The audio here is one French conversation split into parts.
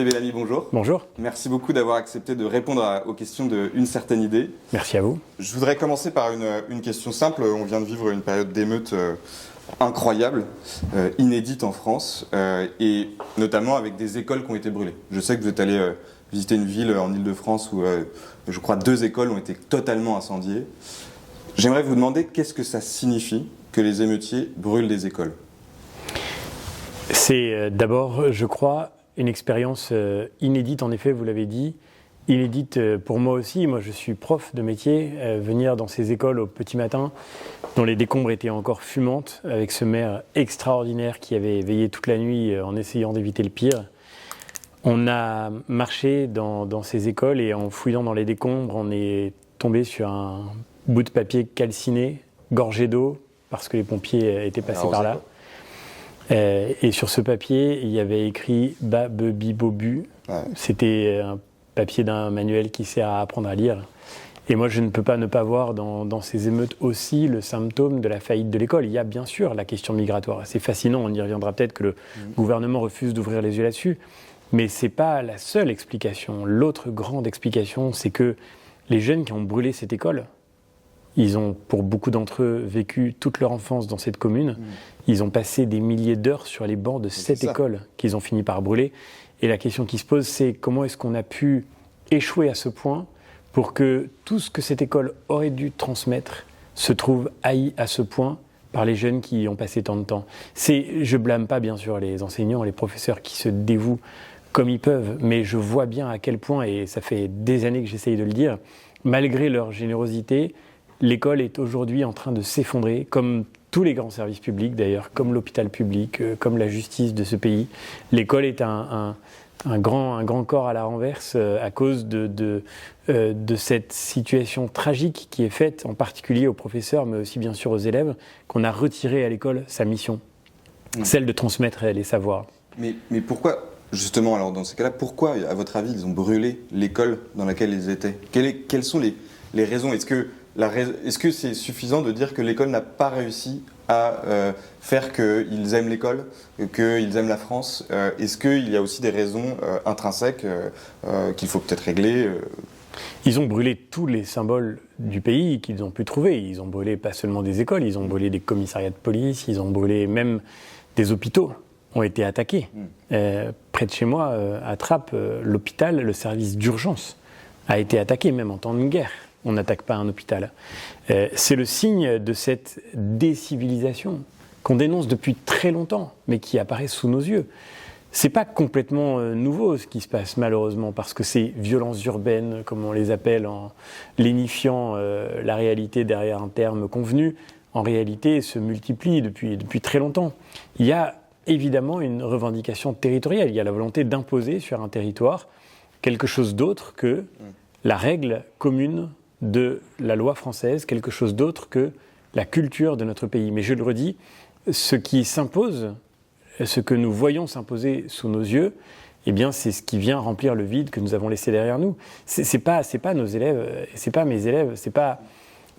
Bellamy, bonjour. Bonjour. Merci beaucoup d'avoir accepté de répondre aux questions d'une certaine idée. Merci à vous. Je voudrais commencer par une question simple. On vient de vivre une période d'émeute incroyable, inédite en France, et notamment avec des écoles qui ont été brûlées. Je sais que vous êtes allé visiter une ville en Île-de-France où je crois 2 écoles ont été totalement incendiées. J'aimerais vous demander qu'est-ce que ça signifie que les émeutiers brûlent des écoles ? C'est d'abord, je crois, une expérience inédite, en effet, vous l'avez dit, inédite pour moi aussi. Moi, je suis prof de métier. Venir dans ces écoles au petit matin, dont les décombres étaient encore fumantes, avec ce maire extraordinaire qui avait veillé toute la nuit en essayant d'éviter le pire. On a marché dans ces écoles et en fouillant dans les décombres, on est tombé sur un bout de papier calciné, gorgé d'eau, parce que les pompiers étaient passés par là. Et sur ce papier, il y avait écrit « Ba, be, bi, bo, bu ». C'était un papier d'un manuel qui sert à apprendre à lire. Et moi, je ne peux pas ne pas voir dans ces émeutes aussi le symptôme de la faillite de l'école. Il y a bien sûr la question migratoire. C'est fascinant, on y reviendra peut-être que le gouvernement refuse d'ouvrir les yeux là-dessus. Mais ce n'est pas la seule explication. L'autre grande explication, c'est que les jeunes qui ont brûlé cette école, ils ont, pour beaucoup d'entre eux, vécu toute leur enfance dans cette commune. Ils ont passé des milliers d'heures sur les bancs de cette école qu'ils ont fini par brûler. Et la question qui se pose, c'est comment est-ce qu'on a pu échouer à ce point pour que tout ce que cette école aurait dû transmettre se trouve haï à ce point par les jeunes qui y ont passé tant de temps. Je blâme pas bien sûr les enseignants, les professeurs qui se dévouent comme ils peuvent, mais je vois bien à quel point, et ça fait des années que j'essaye de le dire, malgré leur générosité, l'école est aujourd'hui en train de s'effondrer, comme tous les grands services publics d'ailleurs, comme l'hôpital public, comme la justice de ce pays. L'école est un grand corps à la renverse à cause de cette situation tragique qui est faite en particulier aux professeurs, mais aussi bien sûr aux élèves, qu'on a retiré à l'école sa mission, celle de transmettre les savoirs. Mais pourquoi, justement, alors dans ces cas-là, pourquoi, à votre avis, ils ont brûlé l'école dans laquelle ils étaient ? Quelles sont les raisons ? Est-ce que c'est suffisant de dire que l'école n'a pas réussi à faire qu'ils aiment l'école, qu'ils aiment la France ? Est-ce qu'il y a aussi des raisons intrinsèques qu'il faut peut-être régler ? Ils ont brûlé tous les symboles du pays qu'ils ont pu trouver. Ils ont brûlé pas seulement des écoles, ils ont brûlé des commissariats de police, ils ont brûlé même des hôpitaux, ont été attaqués. Près de chez moi, à Trappes, l'hôpital, le service d'urgence a été attaqué, même en temps de guerre. On n'attaque pas un hôpital. C'est le signe de cette décivilisation qu'on dénonce depuis très longtemps, mais qui apparaît sous nos yeux. C'est pas complètement nouveau ce qui se passe, malheureusement, parce que ces violences urbaines, comme on les appelle, en lénifiant la réalité derrière un terme convenu, en réalité se multiplient depuis très longtemps. Il y a évidemment une revendication territoriale, il y a la volonté d'imposer sur un territoire quelque chose d'autre que la règle commune de la loi française, quelque chose d'autre que la culture de notre pays. Mais je le redis, ce qui s'impose, ce que nous voyons s'imposer sous nos yeux, eh bien, c'est ce qui vient remplir le vide que nous avons laissé derrière nous. C'est pas nos élèves, c'est pas mes élèves, c'est pas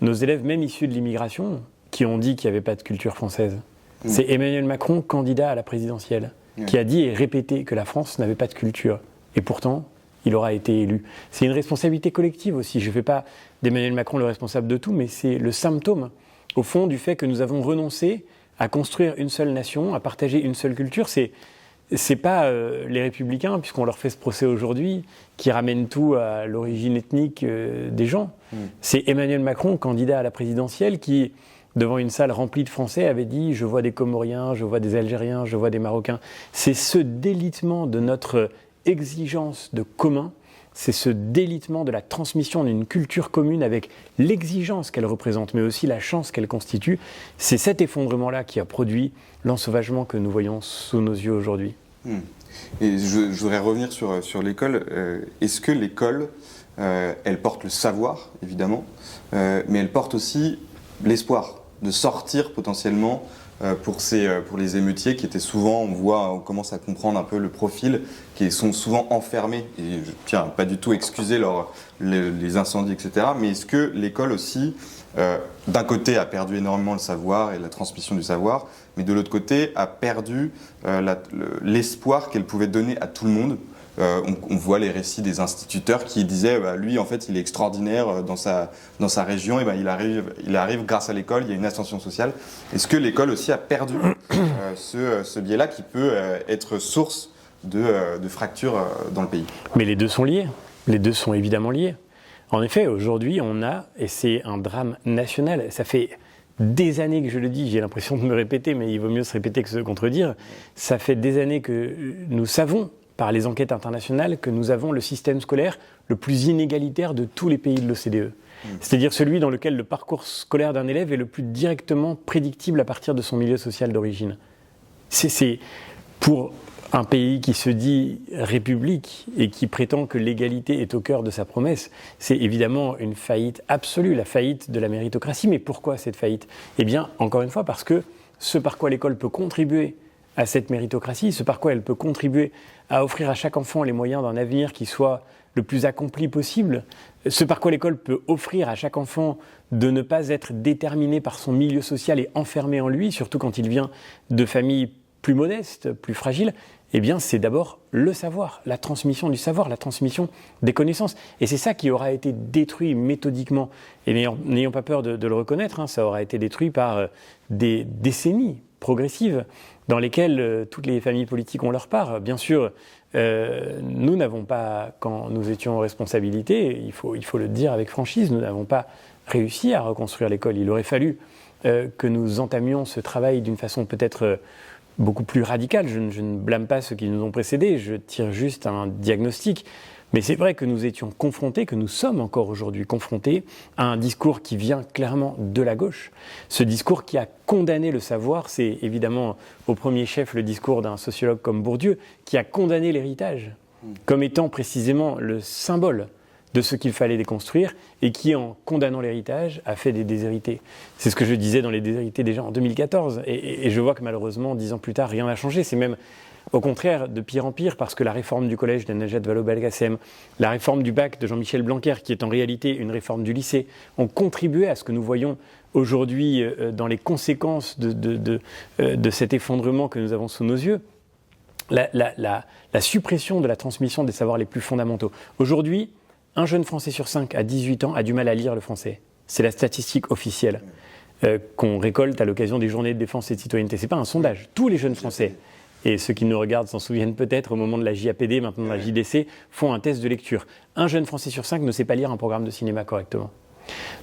nos élèves même issus de l'immigration qui ont dit qu'il n'y avait pas de culture française. C'est Emmanuel Macron, candidat à la présidentielle, qui a dit et répété que la France n'avait pas de culture. Et pourtant, il aura été élu. C'est une responsabilité collective aussi. Je ne fais pas d'Emmanuel Macron le responsable de tout, mais c'est le symptôme, au fond, du fait que nous avons renoncé à construire une seule nation, à partager une seule culture. C'est pas les Républicains, puisqu'on leur fait ce procès aujourd'hui, qui ramènent tout à l'origine ethnique des gens. C'est Emmanuel Macron, candidat à la présidentielle, qui, devant une salle remplie de Français, avait dit « Je vois des Comoriens, je vois des Algériens, je vois des Marocains ». C'est ce délitement de notre exigence de commun, c'est ce délitement de la transmission d'une culture commune avec l'exigence qu'elle représente, mais aussi la chance qu'elle constitue. C'est cet effondrement-là qui a produit l'ensauvagement que nous voyons sous nos yeux aujourd'hui. Et je voudrais revenir sur l'école. Est-ce que l'école, elle porte le savoir, évidemment, mais elle porte aussi l'espoir de sortir potentiellement pour les émeutiers qui étaient souvent, on commence à comprendre un peu le profil, qui sont souvent enfermés, et je tiens pas du tout à excuser les incendies, etc. Mais est-ce que l'école aussi, d'un côté, a perdu énormément le savoir et la transmission du savoir, mais de l'autre côté, a perdu l'espoir qu'elle pouvait donner à tout le monde On voit les récits des instituteurs qui disaient lui en fait il est extraordinaire dans sa région, et il arrive grâce à l'école, il y a une ascension sociale. Est-ce que l'école aussi a perdu ce biais-là qui peut être source de fractures dans le pays? Mais les deux sont liés, les deux sont évidemment liés. En effet, aujourd'hui on a, et c'est un drame national, ça fait des années que je le dis, j'ai l'impression de me répéter, mais il vaut mieux se répéter que se contredire, ça fait des années que nous savons par les enquêtes internationales que nous avons le système scolaire le plus inégalitaire de tous les pays de l'OCDE. C'est-à-dire celui dans lequel le parcours scolaire d'un élève est le plus directement prédictible à partir de son milieu social d'origine. C'est pour un pays qui se dit république et qui prétend que l'égalité est au cœur de sa promesse, c'est évidemment une faillite absolue, la faillite de la méritocratie. Mais pourquoi cette faillite? Eh bien, encore une fois, parce que ce par quoi l'école peut contribuer à cette méritocratie, ce par quoi elle peut contribuer à offrir à chaque enfant les moyens d'un avenir qui soit le plus accompli possible, ce par quoi l'école peut offrir à chaque enfant de ne pas être déterminé par son milieu social et enfermé en lui, surtout quand il vient de familles plus modestes, plus fragiles, eh bien c'est d'abord le savoir, la transmission du savoir, la transmission des connaissances. Et c'est ça qui aura été détruit méthodiquement. Et n'ayons pas peur de le reconnaître, ça aura été détruit par des décennies progressives dans lesquelles toutes les familles politiques ont leur part. Bien sûr, nous n'avons pas, quand nous étions en responsabilité, il faut le dire avec franchise, nous n'avons pas réussi à reconstruire l'école. Il aurait fallu que nous entamions ce travail d'une façon peut-être beaucoup plus radicale. Je ne blâme pas ceux qui nous ont précédés, je tire juste un diagnostic. Mais c'est vrai que nous étions confrontés, que nous sommes encore aujourd'hui confrontés à un discours qui vient clairement de la gauche. Ce discours qui a condamné le savoir, c'est évidemment au premier chef le discours d'un sociologue comme Bourdieu, qui a condamné l'héritage comme étant précisément le symbole de ce qu'il fallait déconstruire et qui, en condamnant l'héritage, a fait des déshérités. C'est ce que je disais dans Les Déshérités déjà en 2014. Et je vois que malheureusement, 10 ans plus tard, rien n'a changé. C'est même au contraire de pire en pire, parce que la réforme du collège de Najat Vallaud-Belkacem, la réforme du bac de Jean-Michel Blanquer, qui est en réalité une réforme du lycée, ont contribué à ce que nous voyons aujourd'hui dans les conséquences de cet effondrement que nous avons sous nos yeux. La suppression de la transmission des savoirs les plus fondamentaux. Aujourd'hui, un jeune Français sur 5 à 18 ans a du mal à lire le français. C'est la statistique officielle qu'on récolte à l'occasion des journées de défense et de citoyenneté. Ce n'est pas un sondage. Tous les jeunes Français, et ceux qui nous regardent s'en souviennent peut-être, au moment de la JAPD, maintenant de la JDC, font un test de lecture. Un jeune Français sur 5 ne sait pas lire un programme de cinéma correctement.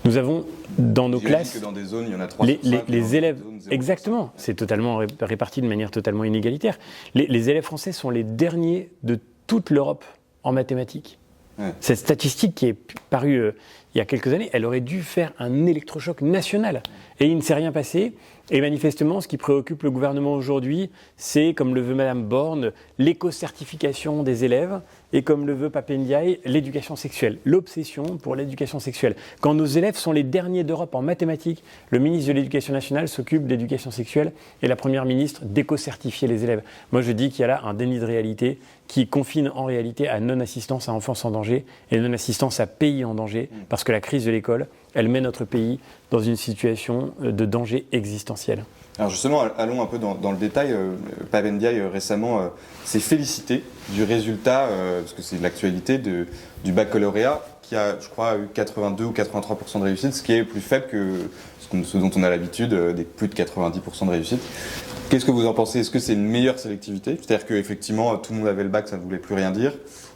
Nous avons dans nos classes... que dans des zones, il y en a 3 les élèves... Exactement, c'est totalement réparti de manière totalement inégalitaire. Les élèves français sont les derniers de toute l'Europe en mathématiques. Ouais. Cette statistique qui est parue il y a quelques années, elle aurait dû faire un électrochoc national. Et il ne s'est rien passé. Et manifestement, ce qui préoccupe le gouvernement aujourd'hui, c'est, comme le veut Madame Borne, l'éco-certification des élèves et, comme le veut Pape Ndiaye, l'éducation sexuelle. L'obsession pour l'éducation sexuelle. Quand nos élèves sont les derniers d'Europe en mathématiques, le ministre de l'Éducation nationale s'occupe d'éducation sexuelle et la Première ministre d'éco-certifier les élèves. Moi, je dis qu'il y a là un déni de réalité qui confine en réalité à non-assistance à enfance en danger et non-assistance à pays en danger, parce que la crise de l'école, elle met notre pays dans une situation de danger existentiel. Alors justement, allons un peu dans le détail. Pape Ndiaye récemment s'est félicité du résultat, parce que c'est de l'actualité, du baccalauréat, qui a, je crois, eu 82 ou 83% de réussite, ce qui est plus faible que ce dont on a l'habitude, des plus de 90% de réussite. Qu'est-ce que vous en pensez? Est-ce que c'est une meilleure sélectivité? C'est-à-dire qu'effectivement, tout le monde avait le bac, ça ne voulait plus rien dire?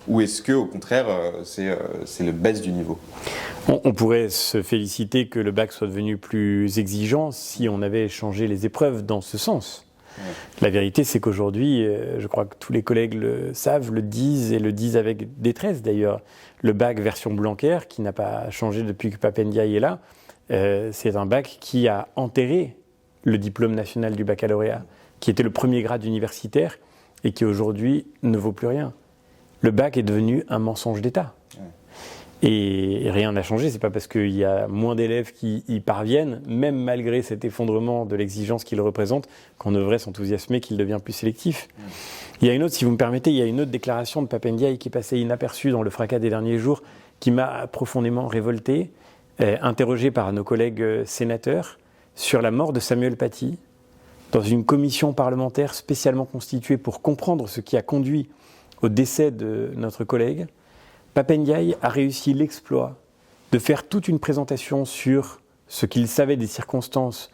Ou est-ce qu'au contraire, c'est le baisse du niveau? On pourrait se féliciter que le bac soit devenu plus exigeant si on avait changé les épreuves dans ce sens. Ouais. La vérité, c'est qu'aujourd'hui, je crois que tous les collègues le savent, le disent, et le disent avec détresse d'ailleurs, le bac version Blanquer, qui n'a pas changé depuis que Pape Ndiaye est là, c'est un bac qui a enterré le diplôme national du baccalauréat, qui était le premier grade universitaire et qui aujourd'hui ne vaut plus rien. Le bac est devenu un mensonge d'État. Et rien n'a changé, c'est pas parce qu'il y a moins d'élèves qui y parviennent, même malgré cet effondrement de l'exigence qu'il représente, qu'on devrait s'enthousiasmer qu'il devient plus sélectif. Il y a une autre, si vous me permettez, il y a une autre déclaration de Pape Ndiaye qui est passée inaperçue dans le fracas des derniers jours, qui m'a profondément révolté, interrogé par nos collègues sénateurs sur la mort de Samuel Paty, dans une commission parlementaire spécialement constituée pour comprendre ce qui a conduit au décès de notre collègue, Pape Ndiaye a réussi l'exploit de faire toute une présentation sur ce qu'il savait des circonstances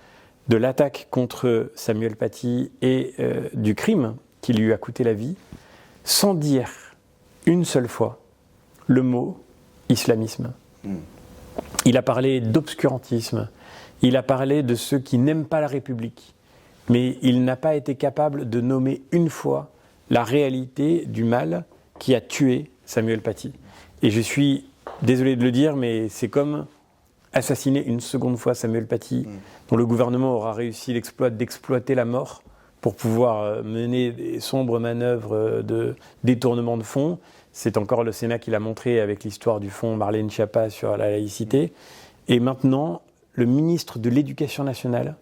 de l'attaque contre Samuel Paty et du crime qui lui a coûté la vie, sans dire une seule fois le mot islamisme. Il a parlé d'obscurantisme, il a parlé de ceux qui n'aiment pas la République, mais il n'a pas été capable de nommer une fois la réalité du mal qui a tué Samuel Paty. Et je suis désolé de le dire, mais c'est comme assassiner une seconde fois Samuel Paty, dont le gouvernement aura réussi l'exploit d'exploiter la mort pour pouvoir mener des sombres manœuvres de détournement de fonds. C'est encore le Sénat qui l'a montré avec l'histoire du fonds Marlène Schiappa sur la laïcité. Et maintenant, le ministre de l'Éducation nationale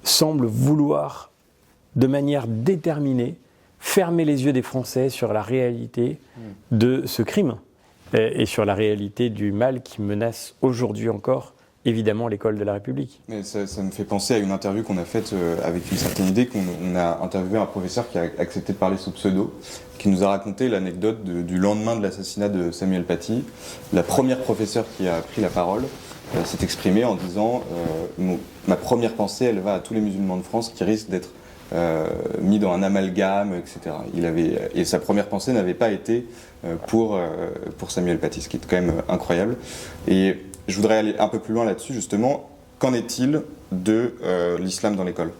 semble vouloir, de manière déterminée, fermer les yeux des Français sur la réalité de ce crime et sur la réalité du mal qui menace aujourd'hui encore, évidemment, l'école de la République. Mais ça me fait penser à une interview qu'on a faite avec une certaine idée, qu'on a interviewé un professeur qui a accepté de parler sous pseudo, qui nous a raconté l'anecdote du lendemain de l'assassinat de Samuel Paty. La première professeure qui a pris la parole s'est exprimée en disant ma première pensée, elle va à tous les musulmans de France qui risquent d'être mis dans un amalgame, etc. Et sa première pensée n'avait pas été pour Samuel Paty, ce qui est quand même incroyable. Et je voudrais aller un peu plus loin là-dessus, justement. Qu'en est-il de l'islam dans l'école ?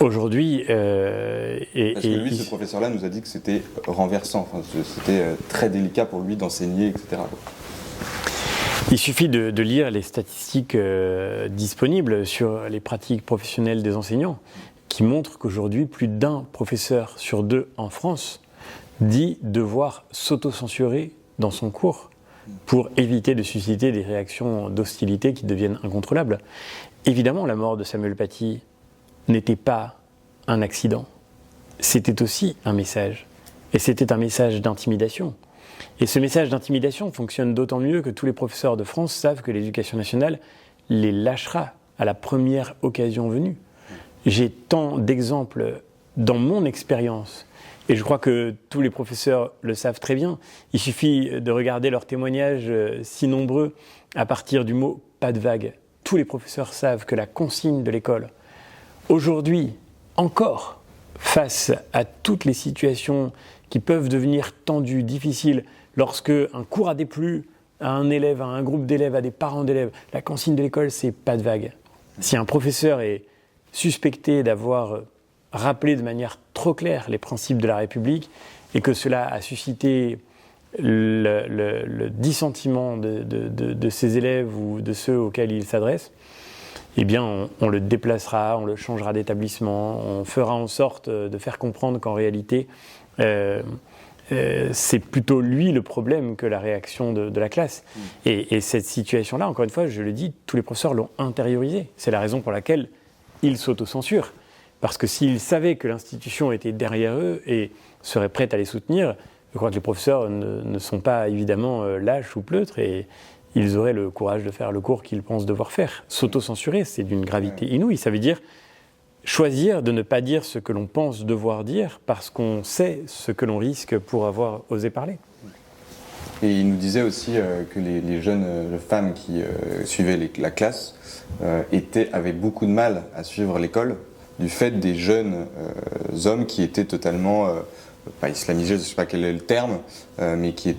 Aujourd'hui, parce que lui, ce professeur-là nous a dit que c'était renversant, enfin, c'était très délicat pour lui d'enseigner, etc. Il suffit de lire les statistiques disponibles sur les pratiques professionnelles des enseignants qui montrent qu'aujourd'hui, plus d'un professeur sur deux en France dit devoir s'auto-censurer dans son cours pour éviter de susciter des réactions d'hostilité qui deviennent incontrôlables. Évidemment, la mort de Samuel Paty n'était pas un accident, c'était aussi un message. Et c'était un message d'intimidation. Et ce message d'intimidation fonctionne d'autant mieux que tous les professeurs de France savent que l'Éducation nationale les lâchera à la première occasion venue. J'ai tant d'exemples dans mon expérience, et je crois que tous les professeurs le savent très bien. Il suffit de regarder leurs témoignages si nombreux à partir du mot « pas de vague ». Tous les professeurs savent que la consigne de l'école, aujourd'hui, encore, face à toutes les situations qui peuvent devenir tendues, difficiles, lorsque un cours a déplu à un élève, à un groupe d'élèves, à des parents d'élèves, la consigne de l'école, c'est pas de vague. Si un professeur est suspecté d'avoir rappelé de manière trop claire les principes de la République et que cela a suscité le dissentiment de ses élèves ou de ceux auxquels il s'adresse, eh bien, on le déplacera, on le changera d'établissement, on fera en sorte de faire comprendre qu'en réalité, c'est plutôt lui le problème que la réaction de la classe. Et cette situation-là, encore une fois, je le dis, tous les professeurs l'ont intériorisée. C'est la raison pour laquelle ils s'autocensurent. Parce que s'ils savaient que l'institution était derrière eux et serait prête à les soutenir, je crois que les professeurs ne sont pas évidemment lâches ou pleutres et ils auraient le courage de faire le cours qu'ils pensent devoir faire. S'autocensurer, c'est d'une gravité inouïe. Ça veut dire choisir de ne pas dire ce que l'on pense devoir dire parce qu'on sait ce que l'on risque pour avoir osé parler. Et il nous disait aussi que les jeunes femmes qui suivaient la classe avaient beaucoup de mal à suivre l'école du fait des jeunes hommes qui étaient totalement pas islamisés, je ne sais pas quel est le terme, mais qui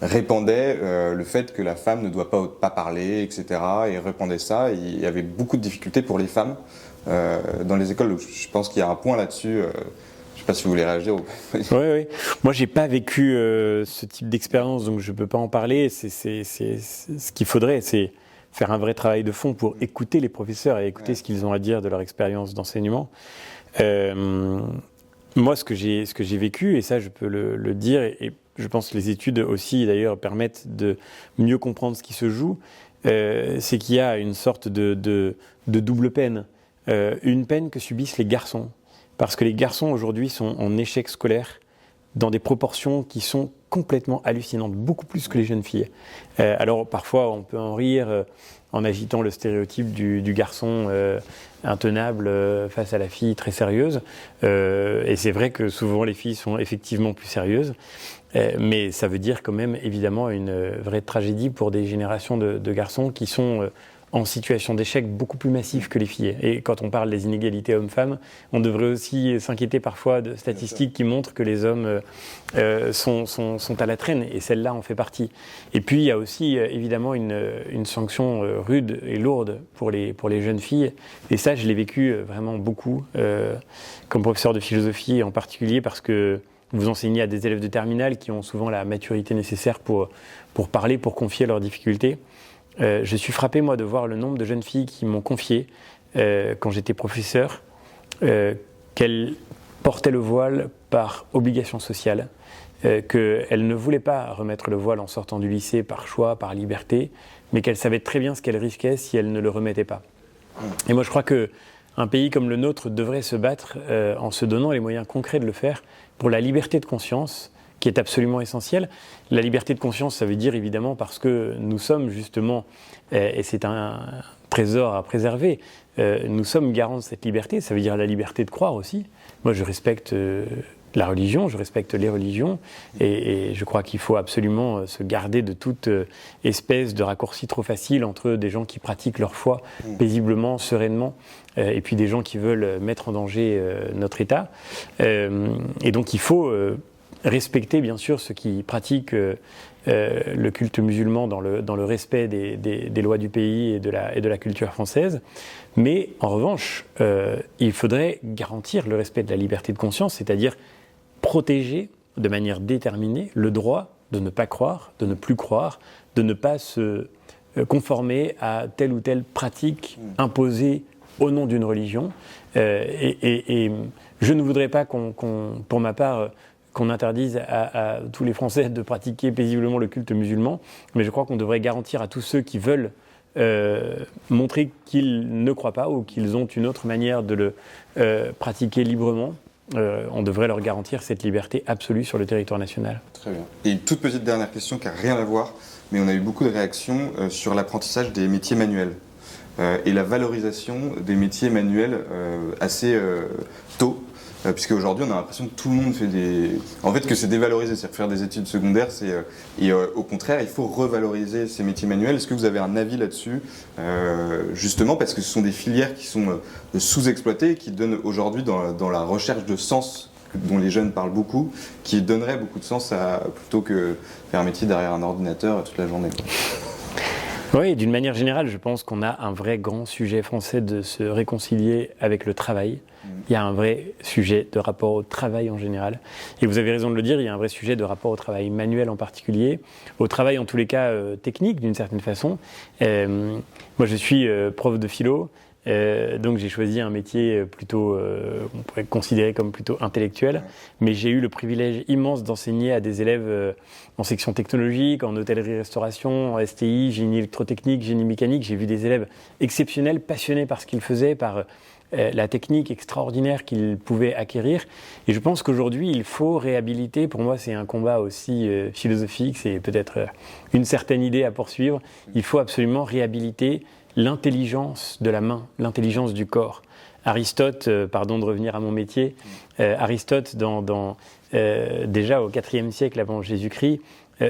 répandaient le fait que la femme ne doit pas parler, etc. Et répandaient ça. Et il y avait beaucoup de difficultés pour les femmes dans les écoles. Je pense qu'il y a un point là-dessus. Je ne sais pas si vous voulez réagir. Oui. Moi, j'ai pas vécu ce type d'expérience, donc je peux pas en parler. C'est ce qu'il faudrait, c'est faire un vrai travail de fond pour écouter les professeurs et écouter ce qu'ils ont à dire de leur expérience d'enseignement. Moi, ce que j'ai vécu, et ça je peux le dire, et je pense que les études aussi d'ailleurs permettent de mieux comprendre ce qui se joue, c'est qu'il y a une sorte de double peine. Une peine que subissent les garçons, parce que les garçons aujourd'hui sont en échec scolaire dans des proportions qui sont complètement hallucinantes, beaucoup plus que les jeunes filles. Alors parfois on peut en rire en agitant le stéréotype du garçon intenable face à la fille très sérieuse. Et c'est vrai que souvent les filles sont effectivement plus sérieuses. Mais ça veut dire quand même évidemment une vraie tragédie pour des générations de garçons qui sont en situation d'échec beaucoup plus massif que les filles. Et quand on parle des inégalités hommes-femmes, on devrait aussi s'inquiéter parfois de statistiques qui montrent que les hommes sont à la traîne, et celle-là en fait partie. Et puis il y a aussi évidemment une sanction rude et lourde pour les jeunes filles, et ça je l'ai vécu vraiment beaucoup, comme professeur de philosophie en particulier, parce que vous enseignez à des élèves de terminale qui ont souvent la maturité nécessaire pour parler, pour confier leurs difficultés. Je suis frappé, moi, de voir le nombre de jeunes filles qui m'ont confié, quand j'étais professeur, qu'elles portaient le voile par obligation sociale, qu'elles ne voulaient pas remettre le voile en sortant du lycée par choix, par liberté, mais qu'elles savaient très bien ce qu'elles risquaient si elles ne le remettaient pas. Et moi, je crois qu'un pays comme le nôtre devrait se battre en se donnant les moyens concrets de le faire pour la liberté de conscience, qui est absolument essentiel. La liberté de conscience, ça veut dire évidemment parce que nous sommes justement, et c'est un trésor à préserver, nous sommes garants de cette liberté, ça veut dire la liberté de croire aussi. Moi je respecte la religion, je respecte les religions, et je crois qu'il faut absolument se garder de toute espèce de raccourci trop facile entre des gens qui pratiquent leur foi paisiblement, sereinement, et puis des gens qui veulent mettre en danger notre État. Et donc il faut respecter bien sûr ceux qui pratiquent le culte musulman dans le respect des lois du pays et de la culture française. Mais en revanche, il faudrait garantir le respect de la liberté de conscience, c'est-à-dire protéger de manière déterminée le droit de ne pas croire, de ne plus croire, de ne pas se conformer à telle ou telle pratique imposée au nom d'une religion. Et je ne voudrais pas pour ma part, qu'on interdise à tous les Français de pratiquer paisiblement le culte musulman, mais je crois qu'on devrait garantir à tous ceux qui veulent montrer qu'ils ne croient pas ou qu'ils ont une autre manière de le pratiquer librement, on devrait leur garantir cette liberté absolue sur le territoire national. Très bien. Et une toute petite dernière question qui n'a rien à voir, mais on a eu beaucoup de réactions sur l'apprentissage des métiers manuels et la valorisation des métiers manuels assez tôt. Puisque aujourd'hui on a l'impression que tout le monde fait que c'est dévalorisé, c'est-à-dire faire des études secondaires, au contraire il faut revaloriser ces métiers manuels. Est-ce que vous avez un avis là-dessus, justement parce que ce sont des filières qui sont sous-exploitées, qui donnent aujourd'hui dans la recherche de sens dont les jeunes parlent beaucoup, qui donneraient beaucoup de sens plutôt que faire un métier derrière un ordinateur toute la journée. Oui, d'une manière générale, je pense qu'on a un vrai grand sujet français de se réconcilier avec le travail. Il y a un vrai sujet de rapport au travail en général. Et vous avez raison de le dire, il y a un vrai sujet de rapport au travail manuel en particulier, au travail en tous les cas technique d'une certaine façon. Moi je suis prof de philo, donc j'ai choisi un métier plutôt, on pourrait considérer comme plutôt intellectuel, mais j'ai eu le privilège immense d'enseigner à des élèves en section technologique, en hôtellerie-restauration, en STI, génie électrotechnique, génie mécanique. J'ai vu des élèves exceptionnels, passionnés par ce qu'ils faisaient, par la technique extraordinaire qu'ils pouvaient acquérir. Et je pense qu'aujourd'hui, il faut réhabiliter, pour moi c'est un combat aussi philosophique, c'est peut-être une certaine idée à poursuivre, il faut absolument réhabiliter l'intelligence de la main, l'intelligence du corps. Aristote, pardon de revenir à mon métier, Aristote, déjà au IVe siècle avant Jésus-Christ,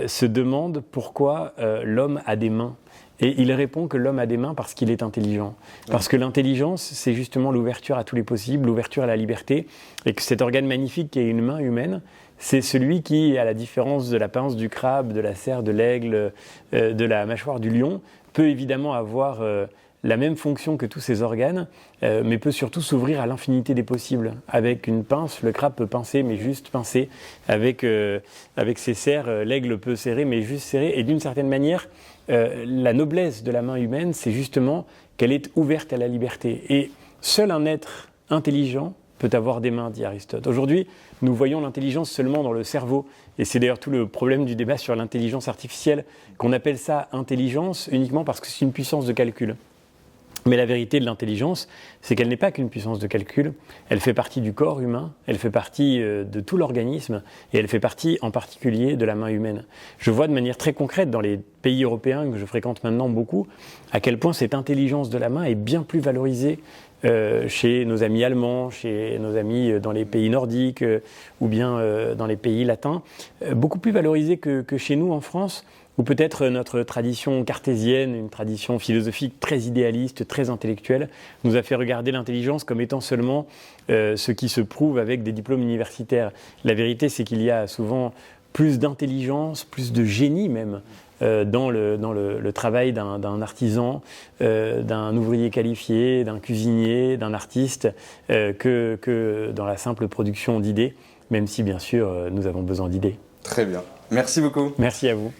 se demande pourquoi l'homme a des mains. Et il répond que l'homme a des mains parce qu'il est intelligent. Parce que l'intelligence, c'est justement l'ouverture à tous les possibles, l'ouverture à la liberté, et que cet organe magnifique qui est une main humaine, c'est celui qui, à la différence de la pince du crabe, de la serre, de l'aigle, de la mâchoire du lion, peut évidemment avoir la même fonction que tous ces organes, mais peut surtout s'ouvrir à l'infinité des possibles. Avec une pince, le crabe peut pincer, mais juste pincer. Avec ses serres, l'aigle peut serrer, mais juste serrer. Et d'une certaine manière, la noblesse de la main humaine, c'est justement qu'elle est ouverte à la liberté. Et seul un être intelligent peut avoir des mains, dit Aristote. Aujourd'hui, nous voyons l'intelligence seulement dans le cerveau. Et c'est d'ailleurs tout le problème du débat sur l'intelligence artificielle, qu'on appelle ça intelligence uniquement parce que c'est une puissance de calcul. Mais la vérité de l'intelligence, c'est qu'elle n'est pas qu'une puissance de calcul, elle fait partie du corps humain, elle fait partie de tout l'organisme, et elle fait partie en particulier de la main humaine. Je vois de manière très concrète dans les pays européens que je fréquente maintenant beaucoup, à quel point cette intelligence de la main est bien plus valorisée chez nos amis allemands, chez nos amis dans les pays nordiques ou bien dans les pays latins, beaucoup plus valorisée que chez nous en France, ou peut-être notre tradition cartésienne, une tradition philosophique très idéaliste, très intellectuelle, nous a fait regarder l'intelligence comme étant seulement ce qui se prouve avec des diplômes universitaires. La vérité, c'est qu'il y a souvent plus d'intelligence, plus de génie même, dans le travail d'un artisan, d'un ouvrier qualifié, d'un cuisinier, d'un artiste, que dans la simple production d'idées, même si bien sûr nous avons besoin d'idées. Très bien. Merci beaucoup. Merci à vous.